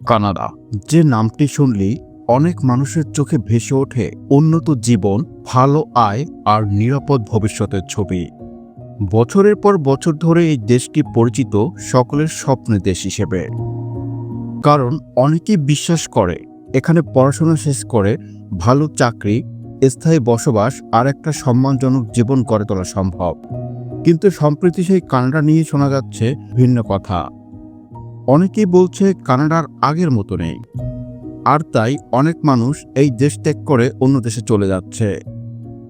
Canada, যে নামটি শুনলেই অনেক মানুষের চোখে ভেসে ওঠে উন্নত জীবন, ভালো আয় আর নিরাপদ ভবিষ্যতের ছবি। বছরের পর বছর ধরে এই দেশটি পরিচিত সকলের স্বপ্নের দেশ হিসেবে। কারণ অনেকেই বিশ্বাস করে এখানে পড়াশোনা শেষ করে ভালো চাকরি, স্থায়ী বসবাস আর একটা সম্মানজনক জীবন গড়ে তোলা সম্ভব। কিন্তু সম্প্রতি সেই কানাডা নিয়ে শোনা যাচ্ছে ভিন্ন কথা। অনেকেই বলছে কানাডার আগের মতো নেই, আর তাই অনেক মানুষ এই দেশ ত্যাগ করে অন্য দেশে চলে যাচ্ছে।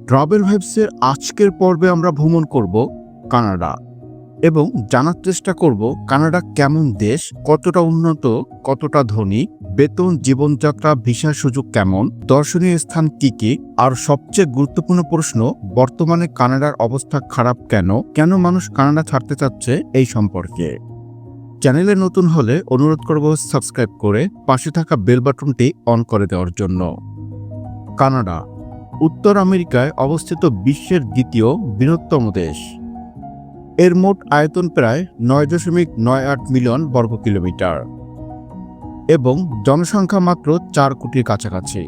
ট্রাভেল ভাইবসের আজকের পর্বে আমরা ভ্রমণ করব কানাডা এবং জানার চেষ্টা করব কানাডা কেমন দেশ, কতটা উন্নত, কতটা ধনী, বেতন, জীবনযাত্রা, ভিসার সুযোগ কেমন, দর্শনীয় স্থান কি কি, আর সবচেয়ে গুরুত্বপূর্ণ প্রশ্ন, বর্তমানে কানাডার অবস্থা খারাপ কেন মানুষ কানাডা ছাড়তে চাচ্ছে এই সম্পর্কে। চ্যানেলে নতুন হলে অনুরোধ করব সাবস্ক্রাইব করে পাশে থাকা বেল বাটনটি অন করে দেওয়ার জন্য। কানাডা উত্তর আমেরিকায় অবস্থিত বিশ্বের দ্বিতীয় বৃহত্তম দেশ। এর মোট আয়তন প্রায় 9.98 মিলিয়ন বর্গ কিলোমিটার এবং জনসংখ্যা মাত্র 4 কোটির কাছাকাছি।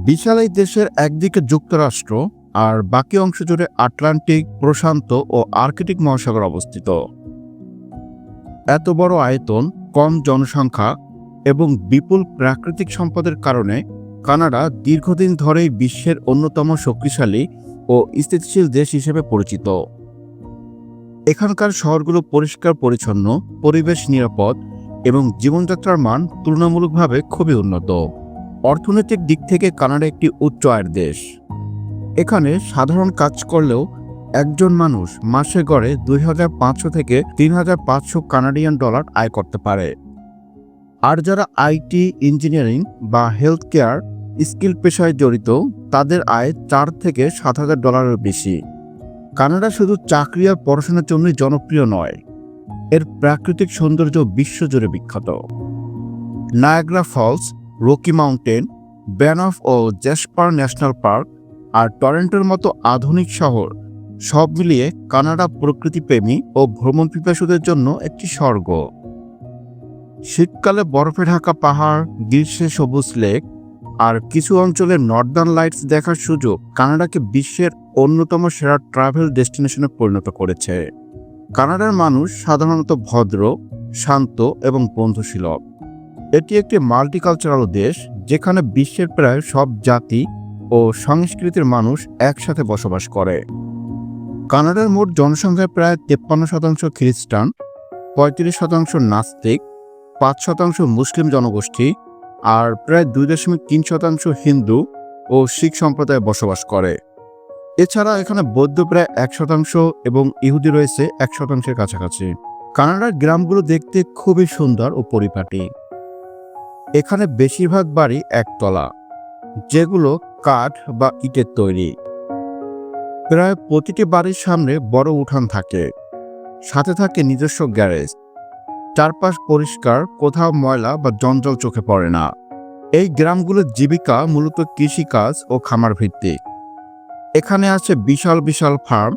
বিশাল এই দেশের একদিকে যুক্তরাষ্ট্র আর বাকি অংশ জুড়ে আটলান্টিক, প্রশান্ত ও আর্কটিক মহাসাগর অবস্থিত। এত বড় আয়তন, কম জনসংখ্যা এবং বিপুল প্রাকৃতিক সম্পদের কারণে কানাডা দীর্ঘদিন ধরেই বিশ্বের অন্যতম শক্তিশালী ও স্থিতিশীল দেশ হিসেবে পরিচিত। এখানকার শহরগুলো পরিষ্কার পরিচ্ছন্ন, পরিবেশ নিরাপদ এবং জীবনযাত্রার মান তুলনামূলকভাবে খুবই উন্নত। অর্থনৈতিক দিক থেকে কানাডা একটি উচ্চ আয়ের দেশ। এখানে সাধারণ কাজ করলেও একজন মানুষ মাসে গড়ে 2,500 থেকে 3,500 কানাডিয়ান ডলার আয় করতে পারে। আর যারা আইটি, ইঞ্জিনিয়ারিং বা হেলথ কেয়ার স্কিল পেশায় জড়িত, তাদের আয় 4 থেকে 7,000 ডলারের বেশি। কানাডা শুধু চাকরি আর পড়াশোনার জন্যই জনপ্রিয় নয়, এর প্রাকৃতিক সৌন্দর্য বিশ্বজুড়ে বিখ্যাত। Niagara Falls, Rocky Mountain, Banff ও জেসপার ন্যাশনাল পার্ক আর টরন্টোর মতো আধুনিক শহর, সব মিলিয়ে কানাডা প্রকৃতিপ্রেমী ও ভ্রমণ পিপাসুদের জন্য একটি স্বর্গ। শীতকালে বরফে ঢাকা পাহাড়, গ্রীষ্মে সবুজ লেক আর কিছু অঞ্চলের নর্দার্ন লাইটস দেখার সুযোগ কানাডাকে বিশ্বের অন্যতম সেরা ট্রাভেল ডেস্টিনেশনে পরিণত করেছে। কানাডার মানুষ সাধারণত ভদ্র, শান্ত এবং বন্ধুসুলভ। এটি একটি মাল্টিকালচারাল দেশ, যেখানে বিশ্বের প্রায় সব জাতি ও সংস্কৃতির মানুষ একসাথে বসবাস করে। কানাডার মোট জনসংখ্যায় প্রায় 53% খ্রিস্টান, 35% নাস্তিক, 5% মুসলিম জনগোষ্ঠী আর প্রায় 2.3% হিন্দু ও শিখ সম্প্রদায় বসবাস করে। এছাড়া এখানে বৌদ্ধ প্রায় 1% এবং ইহুদি রয়েছে 1%-এর কাছাকাছি। কানাডার গ্রামগুলো দেখতে খুবই সুন্দর ও পরিপাটি। এখানে বেশিরভাগ বাড়ি একতলা, যেগুলো কাঠ বা ইটের তৈরি। প্রায় প্রতিটি বাড়ির সামনে বড় উঠান থাকে, সাথে থাকে নিজস্ব গ্যারেজ। চারপাশ পরিষ্কার, কোথাও ময়লা বা জঞ্জাল চোখে পড়ে না। এই গ্রামগুলোর জীবিকা মূলত কৃষিকাজ ও খামার ভিত্তিক। এখানে আছে বিশাল বিশাল ফার্ম,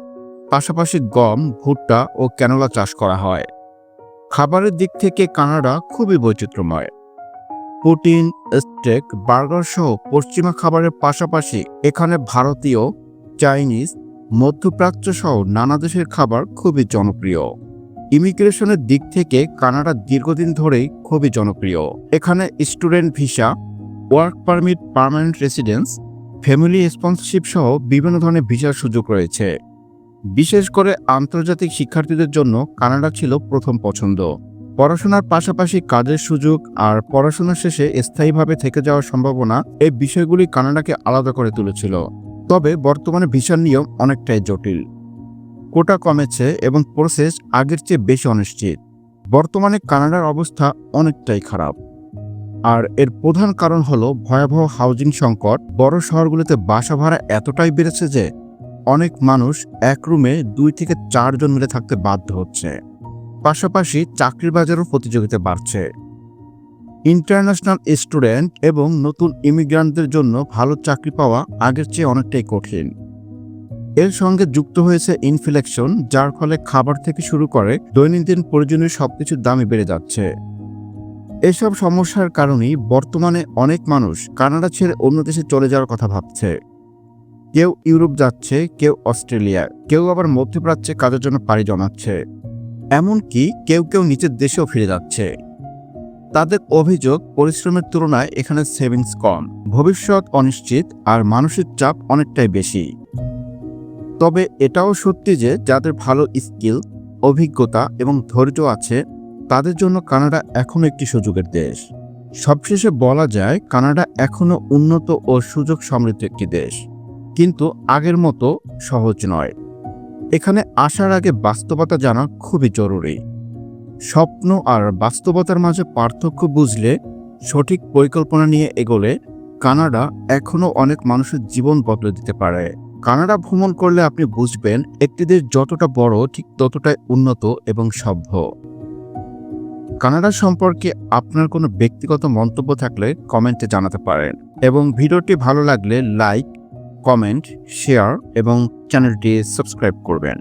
পাশাপাশি গম, ভুট্টা ও ক্যানোলা চাষ করা হয়। খাবারের দিক থেকে কানাডা খুবই বৈচিত্র্যময়। পুটিন, স্টেক, বার্গার সহ পশ্চিমা খাবারের পাশাপাশি এখানে ভারতীয়, চাইনিজ, মধ্যপ্রাচ্য সহ নানা দেশের খাবার খুবই জনপ্রিয়। ইমিগ্রেশনের দিক থেকে কানাডা দীর্ঘদিন ধরেই খুবই জনপ্রিয়। এখানে student visa, work permit, permanent residence, family sponsorship সহ বিভিন্ন ধরনের ভিসার সুযোগ রয়েছে। বিশেষ করে আন্তর্জাতিক শিক্ষার্থীদের জন্য কানাডা ছিল প্রথম পছন্দ। পড়াশোনার পাশাপাশি কাজের সুযোগ আর পড়াশোনা শেষে স্থায়ীভাবে থেকে যাওয়ার সম্ভাবনা, এই বিষয়গুলি কানাডাকে আলাদা করে তুলেছিল। তবে বর্তমানে ভিসার নিয়ম অনেকটাই জটিল, কোটা কমেছে এবং প্রসেস আগের চেয়ে বেশি অনিশ্চিত। বর্তমানে কানাডার অবস্থা অনেকটাই খারাপ, আর এর প্রধান কারণ হলো ভয়াবহ হাউজিং সংকট। বড় শহরগুলোতে বাসা ভাড়া এতটাই বেড়েছে যে অনেক মানুষ এক রুমে 2 থেকে 4 জন মিলে থাকতে বাধ্য হচ্ছে। পাশাপাশি চাকরির বাজারও প্রতিযোগিতা বাড়ছে। ইন্টারন্যাশনাল স্টুডেন্ট এবং নতুন ইমিগ্রান্টদের জন্য ভালো চাকরি পাওয়া আগের চেয়ে অনেকটাই কঠিন। এর সঙ্গে যুক্ত হয়েছে ইনফ্লেশন, যার ফলে খাবার থেকে শুরু করে দৈনন্দিন প্রয়োজনীয় সবকিছুর দামই বেড়ে যাচ্ছে। এসব সমস্যার কারণেই বর্তমানে অনেক মানুষ কানাডা ছেড়ে অন্য দেশে চলে যাওয়ার কথা ভাবছে। কেউ ইউরোপ যাচ্ছে, কেউ অস্ট্রেলিয়া, কেউ আবার মধ্যপ্রাচ্যে কাজের জন্য পাড়ি জমাচ্ছে। এমনকি কেউ কেউ নিজের দেশেও ফিরে যাচ্ছে। তাদের অভিযোগ, পরিশ্রমের তুলনায় এখানে সেভিংস কম, ভবিষ্যৎ অনিশ্চিত আর মানসিক চাপ অনেকটাই বেশি। তবে এটাও সত্যি যে যাদের ভালো স্কিল, অভিজ্ঞতা এবং ধৈর্য আছে তাদের জন্য কানাডা এখনও একটি সুযোগের দেশ। সবশেষে বলা যায় কানাডা এখনও উন্নত ও সুযোগ সমৃদ্ধ একটি দেশ, কিন্তু আগের মতো সহজ নয়। এখানে আসার আগে বাস্তবতা জানা খুবই জরুরি। স্বপ্ন আর বাস্তবতার মাঝে পার্থক্য বুঝলে, সঠিক পরিকল্পনা নিয়ে এগোলে কানাডা এখনও অনেক মানুষের জীবন বদলে দিতে পারে। কানাডা ভ্রমণ করলে আপনি বুঝবেন একটি দেশ যতটা বড় ঠিক ততটাই উন্নত এবং সভ্য। কানাডা সম্পর্কে আপনার কোনো ব্যক্তিগত মন্তব্য থাকলে কমেন্টে জানাতে পারেন এবং ভিডিওটি ভালো লাগলে লাইক, কমেন্ট, শেয়ার এবং চ্যানেলটি সাবস্ক্রাইব করবেন।